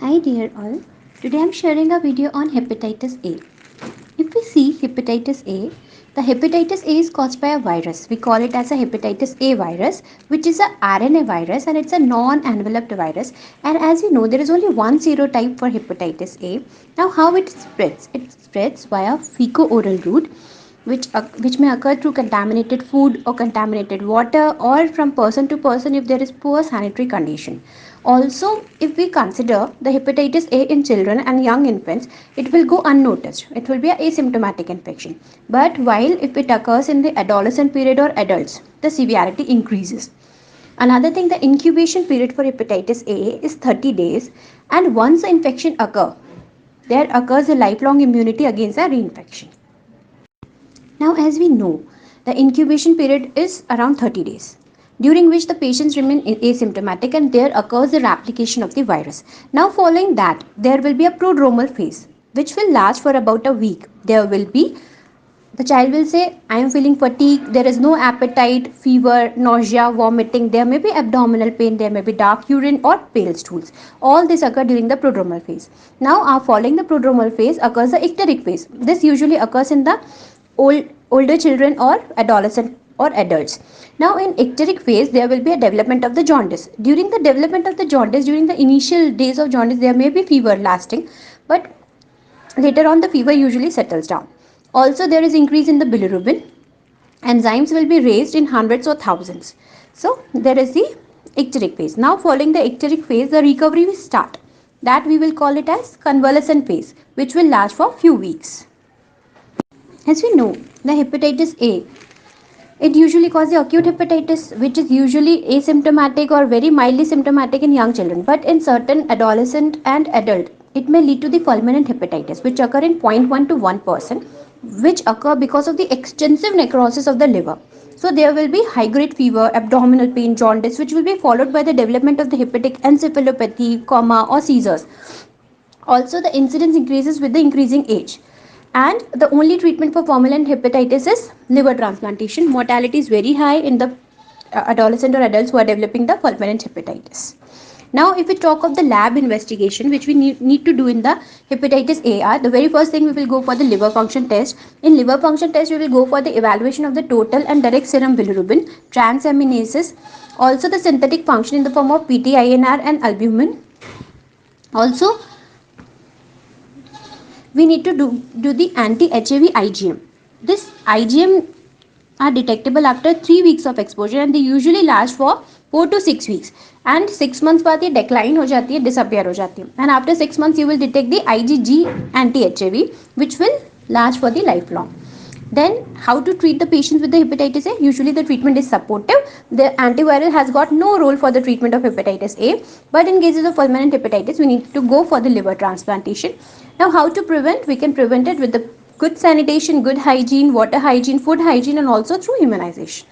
Hi dear all, today I am sharing a video on hepatitis A. If we see hepatitis A, the hepatitis A is caused by a virus. We call it as a hepatitis A virus, which is a RNA virus and it's a non-enveloped virus. And as we know, there is only one serotype for hepatitis A. Now how it spreads? It spreads via fecal-oral route, which may occur through contaminated food or contaminated water or from person to person if there is poor sanitary condition. Also, if we consider the hepatitis A in children and young infants, it will go unnoticed. It will be an asymptomatic infection. But while if it occurs in the adolescent period or adults, the severity increases. Another thing, the incubation period for hepatitis A is 30 days, and once the infection occurs, there occurs a lifelong immunity against a reinfection. Now, as we know, the incubation period is around 30 days, during which the patients remain asymptomatic and there occurs the replication of the virus. Now, following that, there will be a prodromal phase, which will last for about a week. The child will say, I am feeling fatigue, there is no appetite, fever, nausea, vomiting, there may be abdominal pain, there may be dark urine or pale stools. All this occur during the prodromal phase. Now, following the prodromal phase occurs the icteric phase. This usually occurs in the older children or adolescent or adults. Now in icteric phase there will be a development of the jaundice. During the development of the jaundice, during the initial days of jaundice, there may be fever lasting, but later on the fever usually settles down. Also there is increase in the bilirubin. Enzymes will be raised in hundreds or thousands. So there is the icteric phase. Now following the icteric phase, the recovery will start. That we will call it as convalescent phase, which will last for few weeks. As we know, the hepatitis A, it usually causes the acute hepatitis, which is usually asymptomatic or very mildly symptomatic in young children. But in certain adolescent and adult, it may lead to the fulminant hepatitis, which occur in 0.1 to 1%, which occur because of the extensive necrosis of the liver. So there will be high-grade fever, abdominal pain, jaundice, which will be followed by the development of the hepatic encephalopathy, coma, or seizures. Also, the incidence increases with the increasing age. And the only treatment for fulminant hepatitis is liver transplantation. Mortality is very high in the adolescent or adults who are developing the fulminant hepatitis. Now, if we talk of the lab investigation, which we need to do in the hepatitis AR, the very first thing we will go for the liver function test. In liver function test, we will go for the evaluation of the total and direct serum bilirubin, transaminases, also the synthetic function in the form of PT-INR and albumin. Also, we need to do the anti-HIV IgM. This IgM are detectable after 3 weeks of exposure and they usually last for 4 to 6 weeks. And 6 months बाद ये decline हो जाती है, disappear हो जाती है. And after 6 months you will detect the IgG anti-HIV, which will last for the lifelong. Then how to treat the patients with the hepatitis A? Usually the treatment is supportive. The antiviral has got no role for the treatment of hepatitis A. But in cases of fulminant hepatitis, we need to go for the liver transplantation. Now how to prevent? We can prevent it with the good sanitation, good hygiene, water hygiene, food hygiene, and also through immunization.